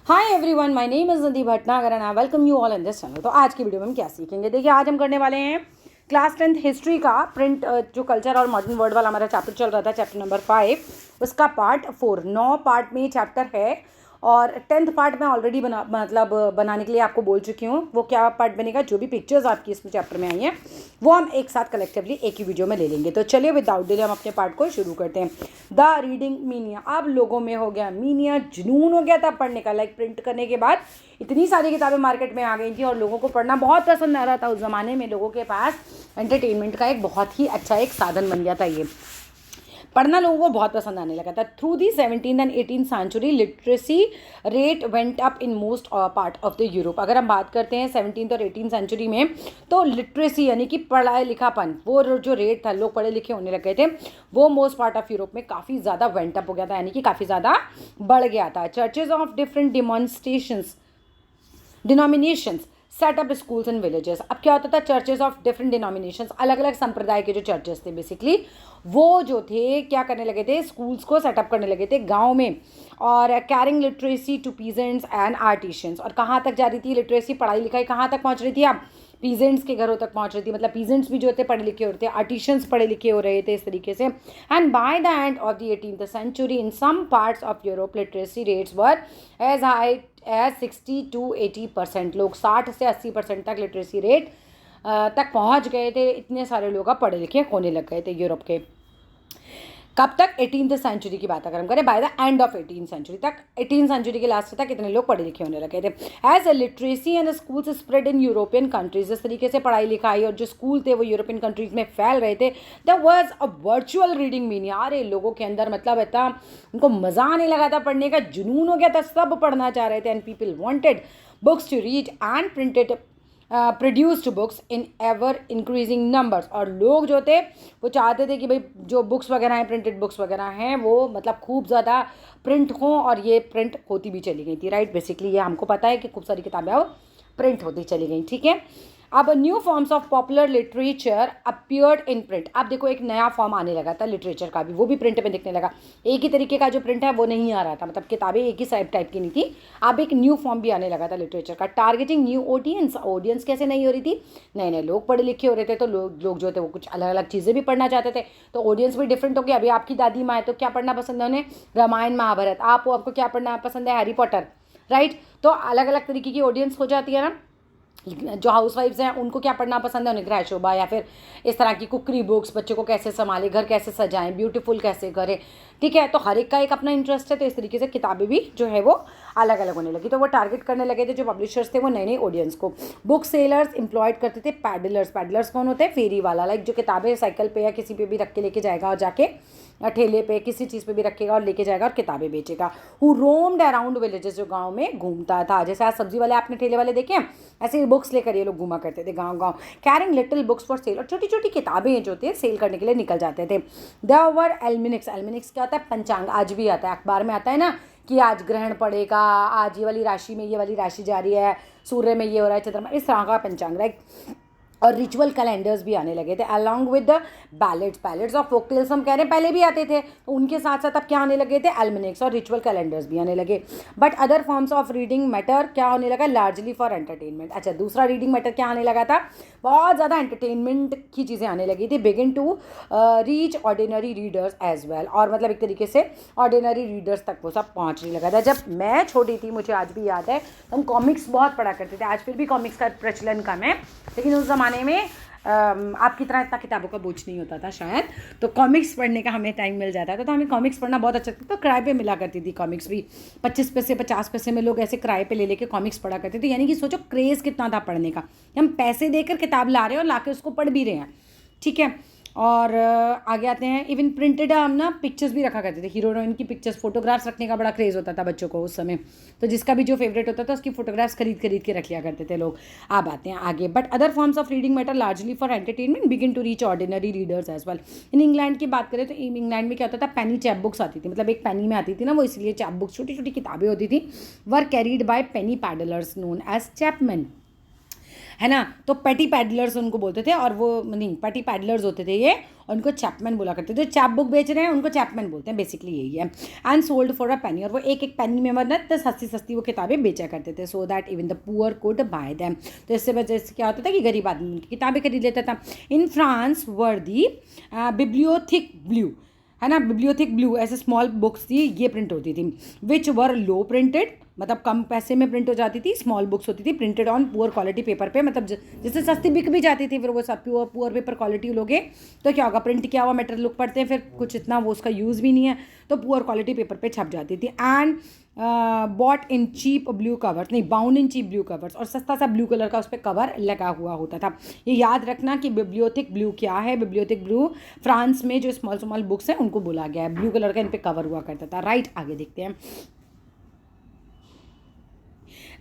Hi everyone, my name is Nadi Bhatnagar and I welcome you all in this channel. तो आज की video में हम क्या सीखेंगे, देखिए आज हम करने वाले हैं क्लास 10th हिस्ट्री का प्रिंट जो कल्चर और मॉडर्न वर्ल्ड वाला हमारा चैप्टर चल रहा था, चैप्टर नंबर 5, उसका पार्ट 4। 9 पार्ट में ये चैप्टर है और 10th पार्ट में ऑलरेडी बनाने के लिए आपको बोल चुकी हूँ। वो क्या पार्ट बनेगा, जो भी पिक्चर्स आपकी इसमें चैप्टर में आई हैं वो हम एक साथ कलेक्टिवली एक ही वीडियो में ले लेंगे। तो चलिए विदाउट डिले हम अपने पार्ट को शुरू करते हैं। द रीडिंग मीनिया, अब लोगों में हो गया मीनिया, जुनून हो गया था पढ़ने का। लाइक प्रिंट करने के बाद इतनी सारी किताबें मार्केट में आ गई थी और लोगों को पढ़ना बहुत पसंद आ रहा था। उस ज़माने में लोगों के पास एंटरटेनमेंट का एक बहुत ही अच्छा एक साधन बन गया था। ये पढ़ना लोगों को बहुत पसंद आने लगा था। Through the 17th and 18th century literacy rate went up in most part of the Europe. अगर हम बात करते हैं 17th और 18th सेंचुरी में, तो लिटरेसी यानी कि पढ़ाई लिखापन, वो जो रेट था, लोग पढ़े लिखे होने लग गए थे, वो मोस्ट पार्ट ऑफ यूरोप में काफ़ी ज़्यादा वेंट अप हो गया था, यानी कि काफ़ी ज़्यादा बढ़ गया था। Churches of different denominations set up schools in villages. अब क्या होता था, चर्चेज ऑफ डिफरेंट डिनोमिनेशंस, अलग अलग संप्रदाय के जो चर्चेस थे बेसिकली, वो जो थे क्या करने लगे थे, स्कूल्स को सेटअप करने लगे थे गांव में। और carrying literacy to peasants and artisans. और कहाँ तक जा रही थी लिटरेसी, पढ़ाई लिखाई कहाँ तक पहुँच रही थी, अब पीजेंट्स के घरों तक पहुँच रही थी। मतलब पीजेंट्स भी जो थे पढ़े लिखे हो रहे थे, आर्टिशियंस पढ़े लिखे हो रहे थे, इस तरीके से। And by the end of the 18th century in some parts of Europe literacy rates were as high as 60 to 80%। लोग 60 से 80% तक लिटरेसी रेट तक पहुंच गए थे। इतने सारे लोग अब पढ़े लिखे होने लग गए थे यूरोप के। कब तक, 18th सेंचुरी की बात अगर हम करें, by the end of 18th century तक, 18th सेंचुरी के लास्ट तक इतने लोग पढ़े लिखे होने लगे थे। As a literacy and schools spread in European countries, इस तरीके से पढ़ाई लिखाई और जो स्कूल थे वो यूरोपियन कंट्रीज में फैल रहे थे। The was a virtual reading mania. अरे लोगों के अंदर मतलब इतना उनको मज़ा आने लगा था, पढ़ने का जुनून हो गया था, सब पढ़ना चाह रहे थे। And people wanted books to read and printed produced books in ever increasing numbers. और लोग जो थे वो चाहते थे कि भाई जो बुक्स वगैरह हैं, प्रिंटेड बुक्स वगैरह हैं, वो मतलब खूब ज़्यादा प्रिंट हों, और ये प्रिंट होती भी चली गई थी। राइट, बेसिकली ये हमको पता है कि खूब सारी किताबें अब प्रिंट होती चली गई। ठीक है, अब new forms of popular literature appeared in print. अब देखो एक नया फॉर्म आने लगा था लिटरेचर का भी, वो भी प्रिंट में दिखने लगा। एक ही तरीके का जो प्रिंट है वो नहीं आ रहा था, मतलब किताबें एक ही टाइप की नहीं थी। अब एक न्यू फॉर्म भी आने लगा था लिटरेचर का। Targeting new audience. ऑडियंस कैसे नहीं हो रही थी, नए नए लोग पढ़े लिखे हो रहे थे, तो लोग जो थे वो कुछ अलग अलग चीज़ें भी पढ़ना चाहते थे, तो ऑडियंस भी डिफरेंट हो गया। अभी आपकी दादी माँ है तो क्या पढ़ना पसंद है उन्हें, रामायण महाभारत। आपको क्या पढ़ना पसंद है, हैरी पॉटर। राइट, तो अलग अलग तरीके की ऑडियंस हो जाती है ना। जो हाउसवाइफ्स हैं उनको क्या पढ़ना पसंद है, उन्हें गृह शोभा या फिर इस तरह की कुकरी बुक्स, बच्चों को कैसे संभालें, घर कैसे सजाएं, ब्यूटीफुल कैसे करें। ठीक है, तो हर एक का एक अपना इंटरेस्ट है, तो इस तरीके से किताबें भी जो है वो अलग अलग होने लगी। तो वो टारगेट करने लगे थे जो पब्लिशर्स थे वो नई नई ऑडियंस को। बुक सेलर्स एम्प्लॉयड करते थे पैडलर्स। पैडलर्स कौन होते हैं, फेरी वाला, लाइक जो किताबें साइकिल पे या किसी पे भी रख के लेके जाएगा और जाके ठेले पे किसी चीज़ पे भी रखेगा और लेके जाएगा और किताबें बेचेगा। हु रोम्ड अराउंड विलेजेस, जो गांव में घूमता था। जैसे आज सब्जी वाले आपने ठेले वाले देखे हैं, ऐसे ही बुक्स लेकर ये लोग घूमा करते थे गांव गांव। Carrying little books for sale, और छोटी छोटी किताबें जो थे सेल करने के लिए निकल जाते थे। There were एल्मिनिक्स। एल्मिनिक्स क्या होता है, पंचांग। आज भी आता है अखबार में, आता है ना कि आज ग्रहण पड़ेगा, आज ये वाली राशि में ये वाली राशि जा रही है, सूर्य में ये हो रहा है, चंद्रमा, इस तरह का पंचांग। राइट, और रिचुअल कैलेंडर्स भी आने लगे थे along with the ballads of folk tales. हम कह रहे हैं पहले भी आते थे, तो उनके साथ साथ अब क्या आने लगे थे, एल्मिनिक्स और रिचुअल कैलेंडर्स भी आने लगे। But other forms of reading matter क्या होने लगा, लार्जली फॉर एंटरटेनमेंट। अच्छा, दूसरा रीडिंग मैटर क्या आने लगा था, बहुत ज़्यादा एंटरटेनमेंट की चीज़ें आने लगी थी। Begin to reach ordinary readers as well, और मतलब एक तरीके से ऑर्डिनरी रीडर्स तक वो सब पहुँचने लगा था। जब मैं छोटी थी, मुझे आज भी याद है, तो हम कॉमिक्स बहुत पढ़ा करते थे। आज फिर भी कॉमिक्स का प्रचलन कम है, लेकिन उस ज़माने में आपकी तरह इतना किताबों का बोझ नहीं होता था शायद, तो कॉमिक्स पढ़ने का हमें टाइम मिल जाता था, तो हमें कॉमिक्स पढ़ना बहुत अच्छा लगता था। तो किराए पे मिला करती थी कॉमिक्स भी, 25 पैसे 50 पैसे में लोग ऐसे किराए पे ले लेके कॉमिक्स पढ़ा करते थे। यानी कि सोचो क्रेज़ कितना था पढ़ने का, हम पैसे देकर किताब ला रहे हैं और ला के उसको पढ़ भी रहे हैं। ठीक है, और आगे आते हैं, इवन प्रिंटेड हम ना पिक्चर्स भी रखा करते थे, हीरो हीरोइन की पिक्चर्स, फोटोग्राफ्स रखने का बड़ा क्रेज़ होता था बच्चों को उस समय, तो जिसका भी जो फेवरेट होता था उसकी फोटोग्राफ्स खरीद के रख लिया करते थे लोग। अब आते हैं आगे, but other forms of reading matter largely for entertainment, begin to reach ordinary readers as well. In England की बात करें तो इंग्लैंड में क्या होता था, पेनी चैप बुक्स आती थी, मतलब एक पेनी में आती थी ना वो, इसलिए चैप बुक्स छोटी छोटी किताबें होती थी, were carried by penny peddlers known as chapman. है ना। तो पेटी पैडलर्स उनको बोलते थे, और वो नहीं, पेटी पैडलर्स होते थे ये, और उनको चैपमैन बोला करते थे। चैप बुक बेच रहे हैं उनको चैपमैन बोलते हैं, बेसिकली यही है। एंड सोल्ड फॉर अ पेनी, और वो एक एक पेनी में मतलब तो सस्ती सस्ती वो किताबें बेचा करते थे, so that even the poor could bye them. तो इससे वजह से क्या होता था कि गरीब आदमी उनकी किताबें खरीद लेता था। In France were the बिब्लियोथिक blue, है ना, बिब्लियोथिक ब्लू ऐसे स्मॉल बुक्स थी, ये प्रिंट होती थी, विच वर लो प्रिंटेड, मतलब कम पैसे में प्रिंट हो जाती थी, स्मॉल बुक्स होती थी, printed on poor quality paper पे, मतलब जैसे सस्ती बिक भी जाती थी, फिर वो सब पुअर पेपर क्वालिटी लोगे तो क्या होगा, प्रिंट किया हुआ मेटेरियल लुक पड़ते हैं, फिर कुछ इतना वो उसका यूज़ भी नहीं है, तो पुअर क्वालिटी पेपर पे छप जाती थी। And bought in cheap blue covers, नहीं bound in cheap blue covers, और सस्ता सा ब्लू कलर का उस पर कवर लगा हुआ होता था। ये याद रखना कि बिब्लियोथिक ब्लू क्या है। बिब्लियोथिक ब्लू फ्रांस में जो स्मॉल स्मॉल बुक्स हैं उनको बोला गया है, ब्लू कलर का इन पे कवर हुआ करता था, राइट। आगे देखते हैं।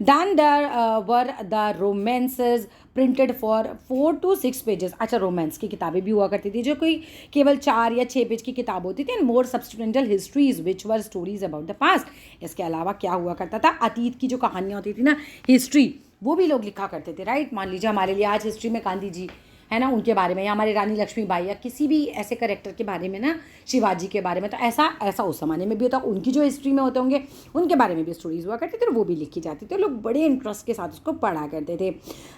Then there were the romances printed for 4 to 6 pages। अच्छा, रोमांस की किताबें भी हुआ करती थी जो कोई केवल 4 या 6 पेज की किताब होती थी। And more substantial histories which were stories about the past. इसके अलावा क्या हुआ करता था, अतीत की जो कहानियाँ होती थी ना, हिस्ट्री, वो भी लोग लिखा करते थे, राइट। मान लीजिए हमारे लिए आज हिस्ट्री में गांधी जी है ना, उनके बारे में, या हमारे रानी लक्ष्मीबाई, या किसी भी ऐसे करेक्टर के बारे में ना, शिवाजी के बारे में, तो ऐसा उस ज़माने में भी होता, उनकी जो हिस्ट्री में होते होंगे उनके बारे में भी स्टोरीज हुआ करती थी, वो भी लिखी जाती थी, लोग बड़े इंटरेस्ट के साथ उसको पढ़ा करते थे।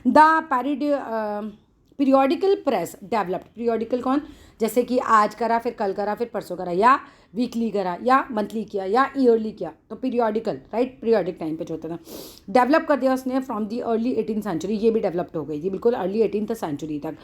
The periodical press developed, periodical कौन, जैसे कि आज करा, फिर कल करा, फिर परसों करा, या वीकली करा, या मंथली किया, या ईयरली किया, तो पीरियोडिकल, राइट, पीरियोडिक टाइम पे जो होता था। डेवलप कर दिया उसने from the early 18th century, ये भी डेवलप्ड हो गई थी बिल्कुल अर्ली 18th सेंचुरी तक।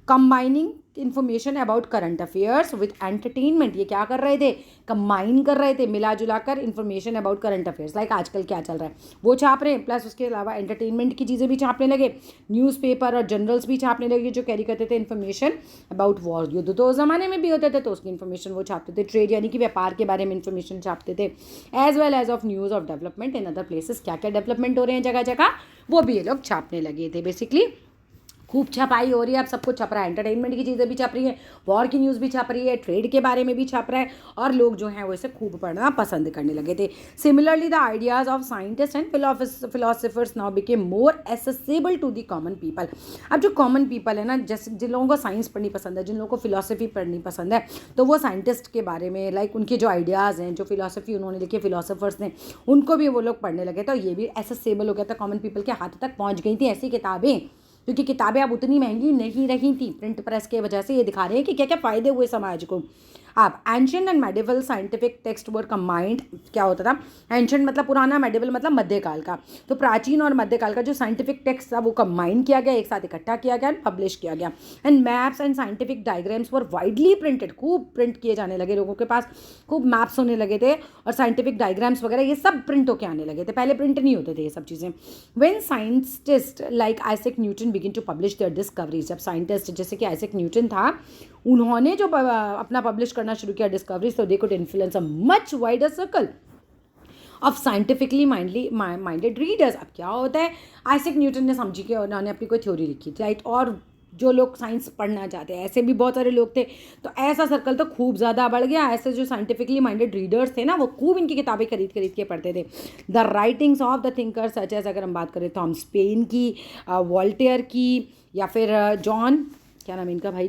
Combining information about current affairs with entertainment, ये क्या कर रहे थे, कंबाइन कर रहे थे, मिला जुला कर information about current affairs, like आजकल क्या चल रहा है वो छाप रहे हैं, प्लस उसके अलावा एंटरटेनमेंट की चीज़ें भी छापने लगे, न्यूज़पेपर और जर्नल्स भी छापने लगे जो कैरी करते थे इन्फॉर्मेशन अबाउट वॉर, युद्ध तो उस ज़माने में भी होते थे, तो उसकी इन्फॉर्मेशन वो छापते थे। ट्रेड यानी कि व्यापार के बारे में इन्फॉर्मेशन छापते थे, as well as of news of development in other places, क्या क्या डेवलपमेंट हो रहे हैं जगह जगह, वो भी ये लोग छापने लगे थे। बेसिकली खूब छपाई हो रही है, अब सब कुछ छप रहा है, एंटरटेनमेंट की चीज़ें भी छप रही है, वॉर की न्यूज़ भी छप रही है, ट्रेड के बारे में भी छप रहा है, और लोग जो हैं वो इसे खूब पढ़ना पसंद करने लगे थे। Similarly the ideas of scientist and philosophers now became more accessible to the common people. अब जो कॉमन पीपल है ना, जैसे जिन लोगों को साइंस पढ़नी पसंद है, जिन लोगों को फिलोसफी पढ़नी पसंद है, तो वो साइंटिस्ट के बारे में, लाइक उनके जो आइडियाज़ हैं, जो फिलोसफी उन्होंने लिखे फिलोसफर्स ने, उनको भी वो लोग पढ़ने लगे, तो ये भी एसेसिबल हो गया था, कॉमन पीपल के हाथ तक पहुँच गई थी ऐसी किताबें, क्योंकि किताबें अब उतनी महंगी नहीं रही थी प्रिंट प्रेस के वजह से। ये दिखा रहे हैं कि क्या क्या फ़ायदे हुए समाज को। अब ancient and medieval scientific text were combined, क्या होता था, एंशियंट मतलब पुराना, मेडिवल मतलब मध्यकाल का, तो प्राचीन और मध्यकाल का जो साइंटिफिक टेक्स्ट था वो कंबाइन किया गया, एक साथ इकट्ठा किया गया, पब्लिश किया गया। And maps and scientific diagrams were widely printed, खूब प्रिंट किए जाने लगे, लोगों के पास खूब मैप्स होने लगे थे, और साइंटिफिक डायग्राम्स वगैरह ये सब प्रिंट होकर आने लगे थे, पहले प्रिंट नहीं होते थे ये सब चीज़ें। When scientist like Isaac Newton begin to publish their discoveries, जब साइंटिस्ट जैसे कि आइजैक न्यूटन था, उन्होंने जो अपना पब्लिश करना शुरू किया डिस्कवरीज, तो they could influence a much wider circle of scientifically minded readers. अब क्या होता है, आइजैक न्यूटन ने समझी कि उन्होंने अपनी कोई थ्योरी लिखी, राइट, और जो लोग साइंस पढ़ना चाहते हैं ऐसे भी बहुत सारे लोग थे, तो ऐसा सर्कल तो खूब ज़्यादा बढ़ गया। ऐसे जो साइंटिफिकली माइंडेड रीडर्स थे ना, वो खूब इनकी किताबें खरीद के पढ़ते थे। The writings of the thinkers such as, अगर हम बात करें थॉमस पेन की, वॉल्टेयर की, या फिर जॉन, क्या नाम है इनका भाई,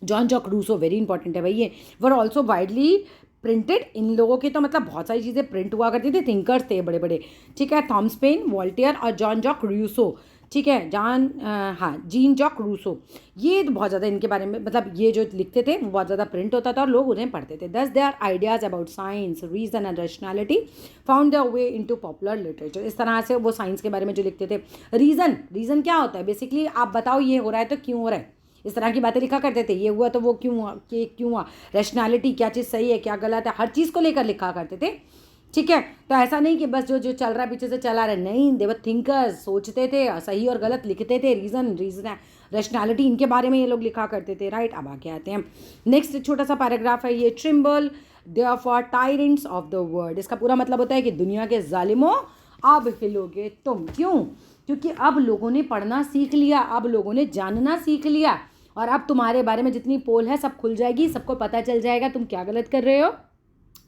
John Jacques Rousseau, very important है भाई ये, वर ऑल्सो वाइडली प्रिंटेड। इन लोगों की तो मतलब बहुत सारी चीज़ें प्रिंट हुआ करती थी, थिंकर्स थे बड़े बड़े, ठीक है, थॉमस पेन, वॉल्टेयर और जॉन जॉक रूसो, ठीक है, जीन जॉक रूसो, ये तो बहुत ज़्यादा इनके बारे में, मतलब ये जो लिखते थे वो बहुत ज़्यादा प्रिंट होता था और लोग उन्हें पढ़ते थे। Thus their ideas about science, reason and rationality found the way into popular literature. इस तरह से वो साइंस के बारे में जो लिखते थे, रीज़न क्या होता है, बेसिकली आप बताओ ये हो रहा है तो क्यों हो रहा है, इस तरह की बातें लिखा करते थे, ये हुआ तो वो क्यों हुआ, कि क्यों हुआ, रैशनैलिटी, क्या चीज़ सही है क्या गलत है, हर चीज़ को लेकर लिखा करते थे, ठीक है। तो ऐसा नहीं कि बस जो जो चल रहा है पीछे से चला रहा है, नहीं, दे वर थिंकर्स, सोचते थे, सही और गलत लिखते थे, रीज़न रैशनैलिटी, इनके बारे में ये लोग लिखा करते थे, राइट। अब आगे आते हैं, नेक्स्ट छोटा सा पैराग्राफ है ये, Trimble therefore tyrants of the world. इसका पूरा मतलब होता है कि दुनिया के जालिमों अब हिलोगे तुम, क्यों, क्योंकि अब लोगों ने पढ़ना सीख लिया, अब लोगों ने जानना सीख लिया, और अब तुम्हारे बारे में जितनी पोल है सब खुल जाएगी, सबको पता चल जाएगा तुम क्या गलत कर रहे हो।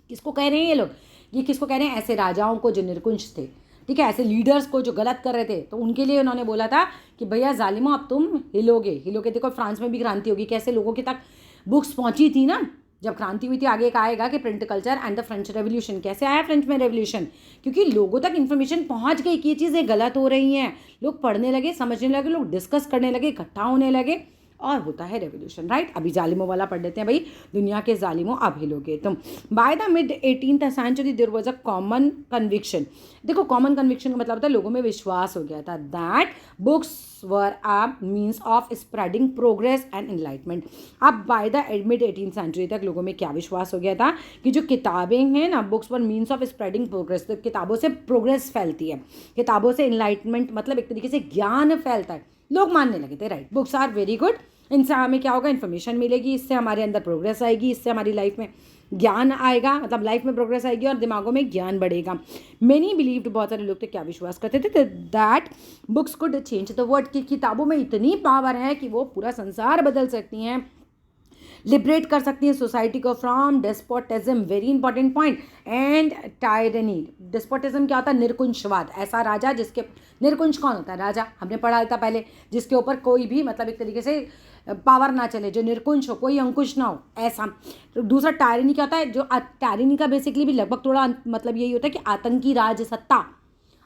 किसको कह रहे हैं ये लोग, ये किसको कह रहे हैं, ऐसे राजाओं को जो निरकुंज थे, ठीक है, ऐसे लीडर्स को जो गलत कर रहे थे, तो उनके लिए उन्होंने बोला था कि भैया जालिमो अब तुम हिलोगे हिलोगे। देखो फ्रांस में भी क्रांति होगी, कैसे लोगों के तक बुक्स पहुंची थी ना जब क्रांति हुई थी। आगे एक आएगा कि print culture and the French revolution. कैसे आया फ्रेंच में रेवोल्यूशन? क्योंकि लोगों तक इन्फॉर्मेशन पहुंच गई कि ये चीज़ें गलत हो रही हैं, लोग पढ़ने लगे, समझने लगे, लोग डिस्कस करने लगे, इकट्ठा होने लगे, और होता है रेवोल्यूशन, राइट। अभी जालिमों वाला पढ़ लेते हैं भाई, दुनिया के जालिमों अब हिलोगे तुम। By the mid 18th century there was a common conviction. देखो कॉमन कन्विक्शन का मतलब होता है लोगों में विश्वास हो गया था that books were a means of spreading progress and enlightenment. अब by the mid 18th century तक लोगों में क्या विश्वास हो गया था कि जो किताबें हैं ना, books were means of spreading progress, तो किताबों से प्रोग्रेस फैलती है, किताबों से एनलाइटमेंट मतलब एक तरीके से ज्ञान फैलता है, लोग मानने लगे थे, right. Books are very good, इनसे हमें क्या होगा, इन्फॉर्मेशन मिलेगी, इससे हमारे अंदर प्रोग्रेस आएगी, इससे हमारी लाइफ में ज्ञान आएगा, मतलब लाइफ में प्रोग्रेस आएगी और दिमागों में ज्ञान बढ़ेगा। मैनी बिलीव्ड, बहुत सारे लोग तो क्या विश्वास करते थे that books could change the world, की किताबों में इतनी पावर है कि वो पूरा संसार बदल सकती हैं, लिबरेट कर सकती हैं सोसाइटी को from despotism, very important point, and tyranny. Despotism क्या होता है? निर्कुंशवाद। ऐसा राजा जिसके, निर्कुंश कौन होता है? राजा, हमने पढ़ा था पहले, जिसके ऊपर कोई भी मतलब एक तरीके से पावर ना चले, जो निर्कुंश हो, कोई अंकुश ना हो, ऐसा। तो दूसरा टायरनी क्या होता है? जो टायरनी का बेसिकली भी लगभग थोड़ा मतलब यही होता है कि आतंकी राज सत्ता,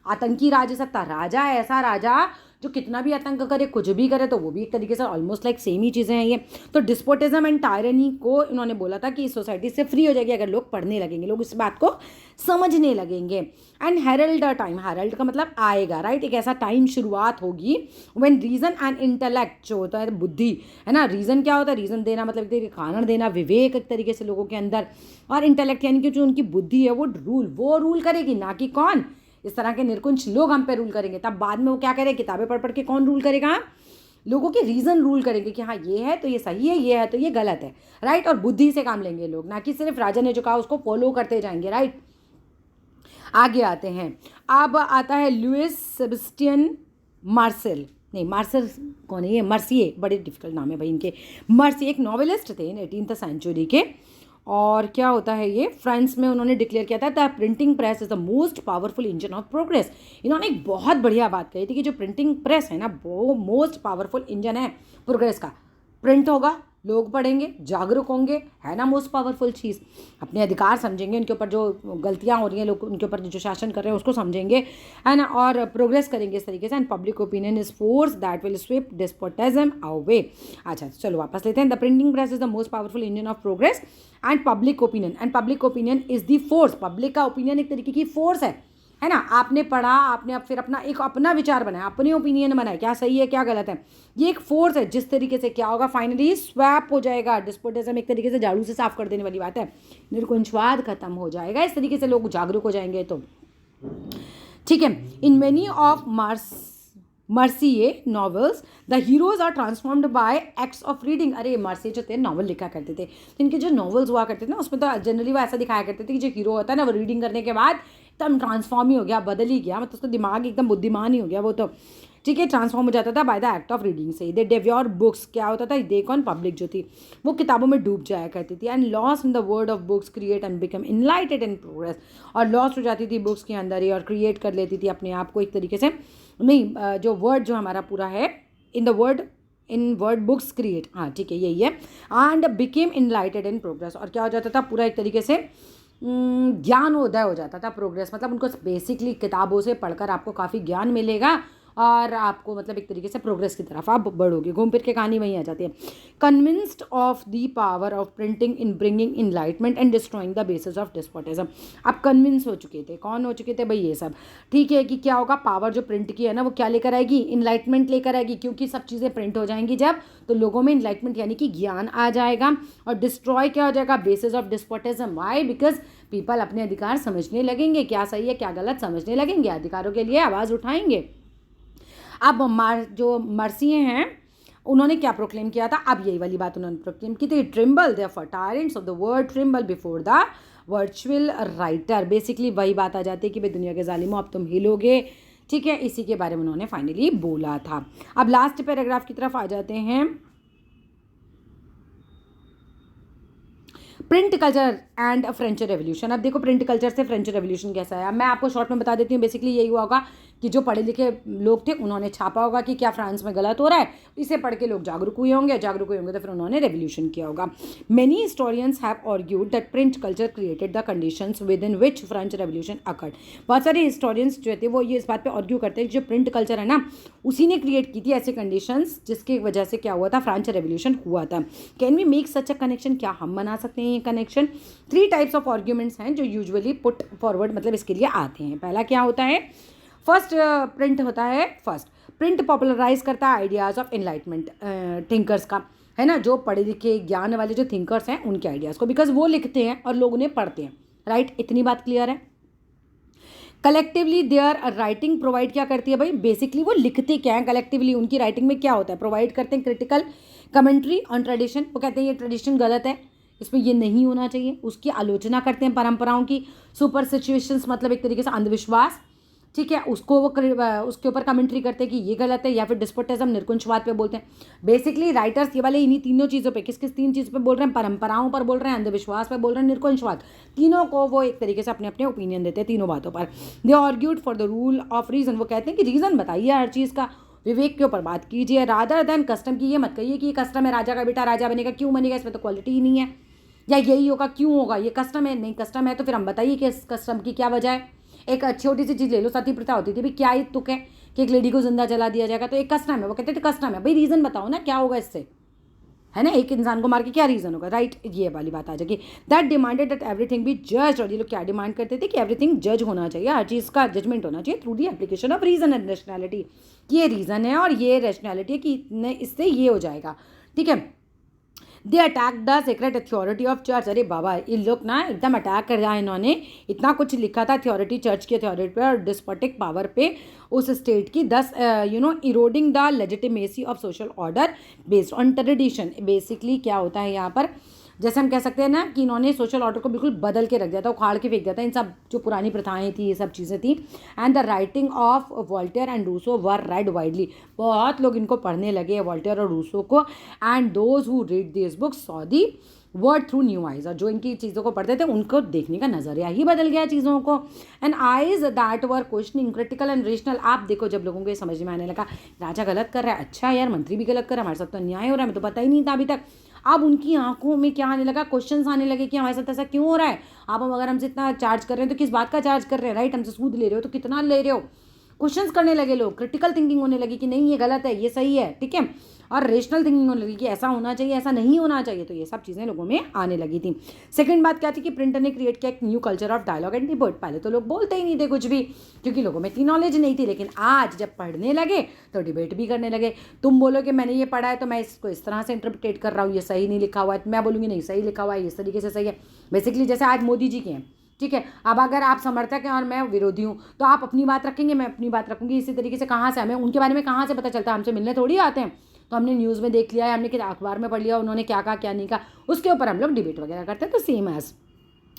आतंकी राज सत्ता, राजा ऐसा राजा जो कितना भी आतंक करे, कुछ भी करे, तो वो भी एक तरीके से ऑलमोस्ट लाइक सेम ही चीज़ें हैं ये। तो डिस्पोटिज्म एंड टायरनी को इन्होंने बोला था कि इस सोसाइटी से फ्री हो जाएगी अगर लोग पढ़ने लगेंगे, लोग इस बात को समझने लगेंगे। एंड हेरल्ड टाइम, हेरल्ड का मतलब आएगा, राइट। एक ऐसा टाइम शुरुआत होगी व्हेन रीजन एंड इंटेलेक्ट, जो होता है बुद्धि है ना, रीजन क्या होता है? रीजन देना मतलब एक तरीके कारण देना, विवेक एक तरीके से लोगों के अंदर, और इंटेलेक्ट यानी कि जो उनकी बुद्धि है वो रूल करेगी, ना कि कौन, इस तरह के निर्कुंश लोग हम पे रूल करेंगे। तब बाद में वो क्या करें, किताबें पढ़ पढ़ के कौन रूल करेगा? लोगों के रीज़न रूल करेंगे कि हाँ ये है तो ये सही है, ये है तो ये गलत है, राइट। और बुद्धि से काम लेंगे लोग, ना कि सिर्फ राजा ने जो कहा उसको फॉलो करते जाएंगे, राइट। आगे आते हैं, अब आता है लुइस सेबेस्टियन मार्सेल, नहीं मार्सेल कौन है ये? मर्सिए, बड़े डिफिकल्ट नाम है भाई इनके। मर्सिए एक नॉवेलिस्ट थे 18th सेंचुरी के, और क्या होता है ये, फ्रांस में उन्होंने डिक्लेयर किया था the printing press is the most powerful engine of progress. इन्होंने एक बहुत बढ़िया बात कही थी कि जो प्रिंटिंग प्रेस है ना, वो मोस्ट पावरफुल इंजन है प्रोग्रेस का। प्रिंट होगा, लोग पढ़ेंगे, जागरूक होंगे, है ना मोस्ट पावरफुल चीज़। अपने अधिकार समझेंगे, उनके ऊपर जो गलतियां हो रही हैं, लोग उनके ऊपर जो शासन कर रहे हैं उसको समझेंगे, है ना, और प्रोग्रेस करेंगे इस तरीके से। And public opinion is force that will sweep despotism away. अच्छा चलो वापस लेते हैं। The printing press is the most powerful engine of progress and public opinion, and public opinion is the force. Public का ओपिनियन एक तरीके की force है ना। आपने पढ़ा, आपने अब फिर अपना विचार बनाया, अपने ओपिनियन बनाए, क्या सही है क्या गलत है, ये एक फोर्स है जिस तरीके से क्या होगा, फाइनली स्वैप हो जाएगा। डिस्पोटिज्म एक तरीके से झाड़ू से साफ कर देने वाली बात है, निर्कुंशवाद खत्म हो जाएगा, इस तरीके से लोग जागरूक हो जाएंगे। तो ठीक है, in many of Mercier novels the heroes are transformed by acts of reading. अरे मर्सिए जो थे नॉवल लिखा करते थे, तो इनके जो नॉवेल्स हुआ करते थे ना, उसमें तो जनरली वो ऐसा दिखाया करते थे कि जो हीरो होता है ना, वो रीडिंग करने के बाद एकदम ट्रांसफॉर्म ही हो गया, बदल ही गया, मतलब उसका दिमाग एकदम बुद्धिमान ही हो गया वो तो, ठीक है, ट्रांसफॉर्म हो जाता था by the act of reading से। दे डेवोर बुक्स, क्या होता था, दे कौन, पब्लिक जो थी वो किताबों में डूब जाया करती थी। And lost in the word of books create and become enlightened in progress, और लॉस्ट हो जाती थी बुक्स के अंदर ही और क्रिएट कर लेती थी अपने आप को एक तरीके से, नहीं जो वर्ड जो हमारा पूरा है, इन वर्ड बुक्स क्रिएट, हाँ ठीक है यही है, and became enlightened in progress, और क्या हो जाता था, पूरा एक तरीके से ज्ञानोदय हो जाता था। प्रोग्रेस मतलब उनको बेसिकली किताबों से पढ़कर आपको काफ़ी ज्ञान मिलेगा और आपको मतलब एक तरीके से प्रोग्रेस की तरफ आप बढ़ोगे। घूम फिर के कहानी वहीं आ जाती है। Convinced of the power of printing in bringing enlightenment and destroying the basis of despotism. आप कन्विंस हो चुके थे, कौन हो चुके थे भाई, ये सब, ठीक है, कि क्या होगा, पावर जो प्रिंट की है ना वो क्या लेकर आएगी, इनलाइटमेंट लेकर आएगी, क्योंकि सब चीज़ें प्रिंट हो जाएंगी जब, तो लोगों में इनलाइटमेंट यानी कि ज्ञान आ जाएगा। और डिस्ट्रॉय क्या हो जाएगा, basis of despotism. Why? Because people अपने अधिकार समझने लगेंगे, क्या सही है क्या गलत समझने लगेंगे, अधिकारों के लिए आवाज़ उठाएंगे। अब जो मर्सिए हैं उन्होंने क्या प्रोक्लेम किया था, अब यही वाली बात उन्होंने प्रोक्लेम की थी, Trimble therefore tyrants of the word Trimble before the virtual writer. Basically वही बात आ जाती है कि भाई दुनिया के जालिमों अब तुम हिलोगे, ठीक है, इसी के बारे में उन्होंने फाइनली बोला था। अब लास्ट पैराग्राफ की तरफ आ जाते हैं। Print culture and French revolution. अब देखो प्रिंट कल्चर से फ्रेंच रेवोल्यूशन कैसा है, अब मैं आपको शॉर्ट में बता देती हूँ। बेसिकली यही हुआ होगा कि जो पढ़े लिखे लोग थे उन्होंने छापा होगा कि क्या फ्रांस में गलत हो रहा है, इसे पढ़ के लोग जागरूक हुए होंगे तो फिर उन्होंने रेवोल्यूशन किया होगा। Many historians have argued that print culture created the conditions with in which French revolution occurred. बहुत सारे हिस्टोरियंस जो थे वो ये इस बात पे आर्ग्यू करते हैं कि जो प्रिंट कल्चर है ना, उसी ने क्रिएट की थी ऐसे कंडीशंस जिसकी वजह से क्या हुआ था, फ्रेंच रेवोल्यूशन हुआ था। Can we make such a connection, क्या हम बना सकते हैं ये कनेक्शन? 3 टाइप्स ऑफ आर्ग्यूमेंट्स हैं जो यूजुअली पुट फॉरवर्ड मतलब इसके लिए आते हैं। पहला क्या होता है, फर्स्ट प्रिंट होता है, फर्स्ट प्रिंट पॉपुलराइज करता है आइडियाज़ ऑफ एनलाइटमेंट थिंकर्स का, है ना, जो पढ़े लिखे ज्ञान वाले जो थिंकर्स हैं उनके आइडियाज़ को, बिकॉज वो लिखते हैं और लोग उन्हें पढ़ते हैं, राइट। इतनी बात क्लियर है। कलेक्टिवली देयर राइटिंग प्रोवाइड क्या करती है भाई, बेसिकली वो लिखते क्या है कलेक्टिवली, उनकी राइटिंग में क्या होता है, प्रोवाइड करते हैं क्रिटिकल कमेंट्री ऑन ट्रेडिशन। वो कहते हैं ये ट्रेडिशन गलत है, इसमें ये नहीं होना चाहिए, उसकी आलोचना करते हैं परंपराओं की। सुपर सिचुएशंस मतलब एक तरीके से अंधविश्वास, ठीक है, उसको वो उसके ऊपर कमेंट्री करते हैं कि ये गलत है, या फिर डिस्पोटिज्म निरकुंशवाद पे बोलते हैं। बेसिकली राइटर्स ये वाले इन्हीं तीनों चीज़ों पे, किस किस 3 चीज़ पे बोल रहे हैं, परंपराओं पर बोल रहे हैं, अंधविश्वास पर बोल रहे हैं, निरकुंशवाद, तीनों को वो एक तरीके से अपने अपने ओपिनियन देते हैं तीनों बातों पर। They argued for the rule of reason, वो कहते हैं कि रीज़न बताइए हर चीज़ का, विवेक के ऊपर बात कीजिए, रादर देन कस्टम की। ये मत कहिए कि ये कस्टम है, राजा का बेटा राजा बनेगा, क्यों बनेगा, इसमें तो क्वालिटी ही नहीं है, या यही होगा क्यों होगा, ये कस्टम है, नहीं कस्टम है तो फिर हम बताइए कि इस कस्टम की क्या वजह है। एक छोटी सी चीज़ ले लो, सती प्रथा होती थी भाई, क्या ही तुक है कि एक लेडी को जिंदा जला दिया जाएगा, तो एक कस्टम है, वो कहते थे कस्टम है, भाई रीज़न बताओ ना क्या होगा इससे, है ना, एक इंसान को मार के क्या रीज़न होगा, राइट। ये वाली बात आ जाएगी। That demanded that everything be जज, और ये लोग क्या डिमांड करते थे कि एवरीथिंग जज होना चाहिए, हर चीज़ का जजमेंट होना चाहिए through the application of reason and rationality, कि ये रीज़न है और ये रैशनैलिटी है कि इससे ये हो जाएगा, ठीक है। They attack the secret authority of church. अरे बाबा, ये लोग ना एकदम अटैक कर रहा है, इन्होंने इतना कुछ लिखा था अथॉरिटी, चर्च की अथॉरिटी पे और डिस्पोटिक पावर पे उस स्टेट की, दस eroding the legitimacy of social order based on tradition. Basically क्या होता है यहाँ पर, जैसे हम कह सकते हैं ना कि इन्होंने सोशल ऑर्डर को बिल्कुल बदल के रख दिया था, उखाड़ के फेंक दिया था, इन सब जो पुरानी प्रथाएं थी ये सब चीज़ें थी। And the writing of Voltaire and Rousseau were read widely, बहुत लोग इनको पढ़ने लगे वॉल्टेयर और रूसो को। And those who read this book saw the world through new eyes, और जो इनकी चीज़ों को पढ़ते थे उनको देखने का नज़रिया ही बदल गया चीज़ों को। And eyes that were questioning critical and rational. आप देखो जब लोगों को ये समझ में आने लगा राजा गलत कर रहा है, अच्छा यार मंत्री भी गलत कर रहा है, हमारे साथ तो अन्याय हो रहा है, हमें तो पता ही नहीं था अभी तक। अब उनकी आंखों में क्या आने लगा, क्वेश्चंस आने लगे कि हमारे साथ ऐसा क्यों हो रहा है, आप अगर हमसे इतना चार्ज कर रहे हैं तो किस बात का चार्ज कर रहे हैं, राइट, हमसे सूद ले रहे हो तो कितना ले रहे हो। क्वेश्चंस करने लगे लोग, क्रिटिकल थिंकिंग होने लगी कि नहीं ये गलत है ये सही है, ठीक है, और रेशनल थिंकिंग होने लगी कि ऐसा होना चाहिए ऐसा नहीं होना चाहिए। तो ये सब चीज़ें लोगों में आने लगी थी। सेकंड बात क्या थी कि प्रिंटर ने क्रिएट किया एक new culture of dialogue and debate. पहले तो लोग बोलते ही नहीं थे कुछ भी क्योंकि लोगों में इतनी नॉलेज नहीं थी, लेकिन आज जब पढ़ने लगे तो डिबेट भी करने लगे। तुम बोलो कि मैंने ये पढ़ा है तो मैं इसको इस तरह से इंटरप्रिटेट कर रहा हूँ, ये सही नहीं लिखा हुआ है, मैं बोलूँगी नहीं सही लिखा हुआ है, इस तरीके से सही है। बेसिकली जैसे आज मोदी जी के हैं, ठीक है, अब अगर आप समर्थक हैं और मैं विरोधी हूँ तो आप अपनी बात रखेंगे, मैं अपनी बात रखूँगी, इसी तरीके से कहाँ से हमें उनके बारे में कहाँ से पता चलता है, हमसे मिलने थोड़ी आते हैं। तो हमने न्यूज़ में देख लिया है, हमने अखबार में पढ़ लिया उन्होंने क्या कहा क्या नहीं कहा, उसके ऊपर हम लोग डिबेट वगैरह करते हैं। तो सेम एज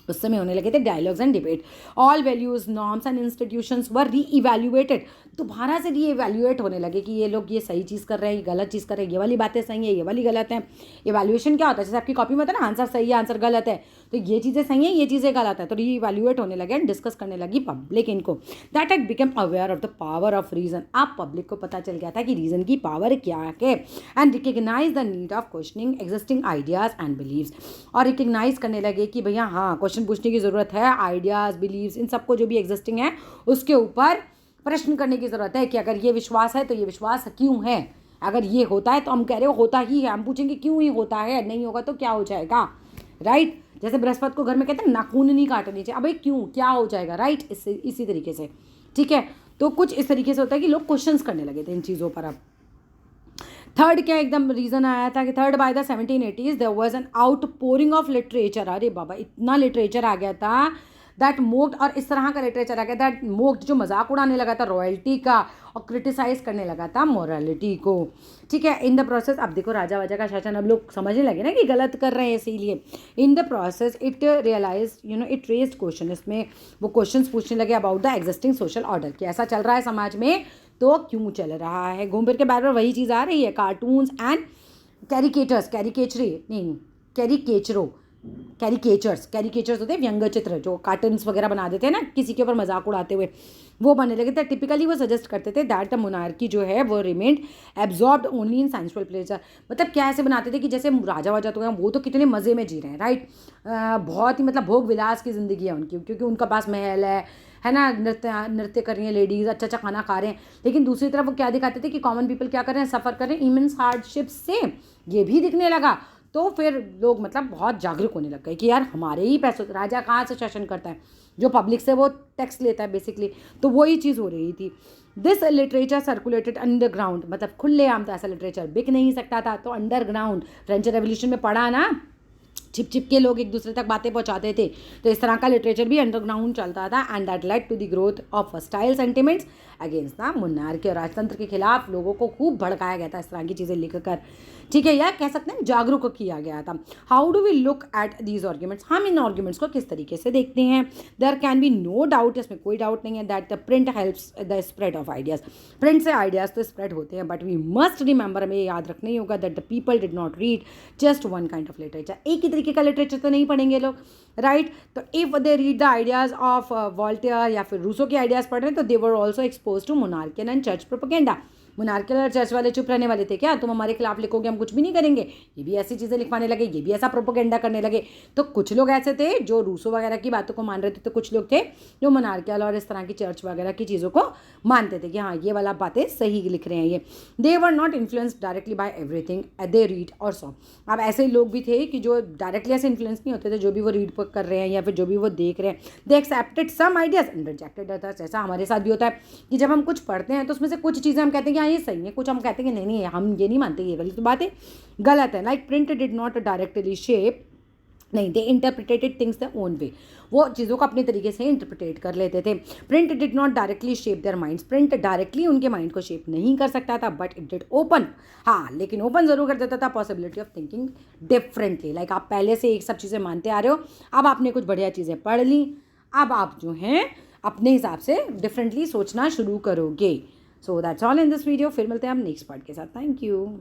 उस समय होने लगे थे dialogues and debate. All values norms and institutions were reevaluated, दोबारा से री इवैल्यूएट होने लगे कि ये लोग ये सही चीज़ कर रहे हैं, ये गलत चीज़ कर रहे हैं, ये वाली बातें सही है ये वाली गलत है। इवैल्यूएशन क्या होता है, जैसे आपकी कॉपी में होता है ना आंसर सही है आंसर गलत है, तो ये चीज़ें सही हैं ये चीज़ें गलत है, तो री इवैल्यूएट होने लगे एंड डिस्कस करने लगी पब्लिक इनको। That had become aware of the power of reason. अब पब्लिक को पता चल गया था कि रीजन की पावर क्या है, and recognize the need of questioning existing ideas and beliefs, और रिकग्नाइज करने लगे कि भैया हाँ क्वेश्चन पूछने की ज़रूरत है, आइडियाज़ बिलीव्स इन सबको जो भी एग्जिस्टिंग है उसके ऊपर प्रश्न करने की ज़रूरत है कि अगर ये विश्वास है तो ये विश्वास क्यों है, अगर ये होता है तो हम कह रहे हो होता ही है, हम पूछेंगे क्यों ही होता है, नहीं होगा तो क्या हो जाएगा, राइट। जैसे बृहस्पति को घर में कहते हैं नाखून नहीं काटने चाहिए, अबे क्यों क्या हो जाएगा, राइट, इससे इसी तरीके से, ठीक है। तो कुछ इस तरीके से होता है कि लोग क्वेश्चंस करने लगे थे इन चीज़ों पर। अब थर्ड क्या एकदम रीज़न आया था कि third by the 1780s there was an outpouring of literature. अरे बाबा इतना लिटरेचर आ गया था दैट मोक्ड, और इस तरह का लिटरेचर आ गया दैट मोक्ड, जो मजाक उड़ाने लगा था रॉयल्टी का और क्रिटिसाइज करने लगा था मॉरलिटी को, ठीक है। इन द प्रोसेस अब देखो राजा वाजा का शासन अब लोग समझने लगे ना कि गलत कर रहे हैं, इसीलिए in the process it realize it raised question, इसमें वो क्वेश्चंस पूछने लगे about the existing social order कि ऐसा चल रहा है समाज में तो क्यों चल रहा है। घूम फिर के बार बार वही चीज़ आ रही है, कार्टून्स एंड कैरिकेचरो कैरिकेचर्स होते हैं, व्यंग्य चित्र जो कार्टून्स वगैरह बना देते हैं ना किसी के ऊपर मजाक उड़ाते हुए, वो बनने लगे थे। टिपिकली वो सजेस्ट करते थे दैट द मोनार्की जो है वो remained absorbed only in sensual pleasure. मतलब क्या ऐसे बनाते थे कि जैसे राजा वाजा तो हैं वो तो कितने मज़े में जी रहे हैं, राइट, बहुत ही मतलब भोग विलास की ज़िंदगी है उनकी, क्योंकि उनका पास महल है ना, नृत्य कर रही हैं लेडीज़, अच्छा अच्छा खाना खा रहे हैं। लेकिन दूसरी तरफ वो क्या दिखाते थे कि कॉमन पीपल क्या कर रहे हैं, सफ़र कर रहे हैं इमेंस हार्डशिप से, ये भी दिखने लगा। तो फिर लोग मतलब बहुत जागरूक होने लग गए कि यार हमारे ही पैसों, राजा कहाँ से शासन करता है, जो पब्लिक से वो टैक्स लेता है बेसिकली। तो वही चीज़ हो रही थी। दिस लिटरेचर सर्कुलेटेड अंडरग्राउंड, मतलब खुलेआम, तो ऐसा लिटरेचर बिक नहीं सकता था, तो अंडरग्राउंड, फ्रेंच रेवोल्यूशन में पढ़ा ना, छिप छिप के लोग एक दूसरे तक बातें पहुंचाते थे, तो इस तरह का लिटरेचर भी अंडरग्राउंड चलता था। And that led to the growth of hostile sentiments against the monarchy, और राजतंत्र के खिलाफ लोगों को खूब भड़काया गया था इस तरह की चीज़ें लिखकर, ठीक है, या कह सकते हैं जागरूक किया गया था। How do we look at these arguments, हम इन आर्ग्यूमेंट्स को किस तरीके से देखते हैं। There can be no doubt, इसमें कोई डाउट नहीं है, that the print helps the spread of ideas, print से आइडियाज़ तो स्प्रेड होते हैं, बट वी मस्ट रिमेंबर, हमें याद रखना ही होगा, that the people did not read just one kind of literature, एक ही तरीके का लिटरेचर तो नहीं पढ़ेंगे लोग, राइट। तो if they read the ideas of Voltaire या फिर रूसो के आइडियाज़ पढ़ रहे हैं, तो they were also expose to monarchical and church propaganda. Monarchical और चर्च वाले चुप रहने वाले थे क्या, तुम हमारे खिलाफ लिखोगे हम कुछ भी नहीं करेंगे, ये भी ऐसी चीज़ें लिखवाने लगे, ये भी ऐसा प्रोपेगेंडा करने लगे। तो कुछ लोग ऐसे थे जो रूसो वगैरह की बातों को मान रहे थे, तो कुछ लोग थे जो मोनार्कियल और इस तरह की चर्च वगैरह की चीज़ों को मानते थे कि हाँ ये वाला बातें सही लिख रहे हैं ये। They were not influenced directly by everything they read और सॉ। अब ऐसे लोग भी थे कि जो डायरेक्टली ऐसे इन्फ्लुएंस नहीं होते थे, जो भी वो रीड कर रहे हैं या फिर जो भी वो देख रहे हैं, they accepted some ideas and rejected others. ऐसा हमारे साथ भी होता है कि जब हम कुछ पढ़ते हैं तो उसमें से कुछ चीज़ें हम कहते हैं कि हाँ ये सही है, कुछ हम कहते हैं कि नहीं नहीं हम ये नहीं मानते, ये वाली तो बातें गलत है। Like print did not directly shape, नहीं, they interpreted things the own way, वो चीज़ों को अपने तरीके से इंटरप्रिटेट कर लेते थे। Print did not directly shape their minds, print directly उनके माइंड को शेप नहीं कर सकता था, बट इट डिड ओपन, हाँ लेकिन ओपन ज़रूर कर देता था possibility of thinking differently. Like आप पहले से एक सब चीज़ें मानते आ रहे हो, अब आपने कुछ बढ़िया चीज़ें पढ़ ली, अब आप जो हैं अपने हिसाब से डिफरेंटली सोचना शुरू करोगे। So that's all in this video, फिर मिलते हैं हम नेक्स्ट पार्ट के साथ। Thank you.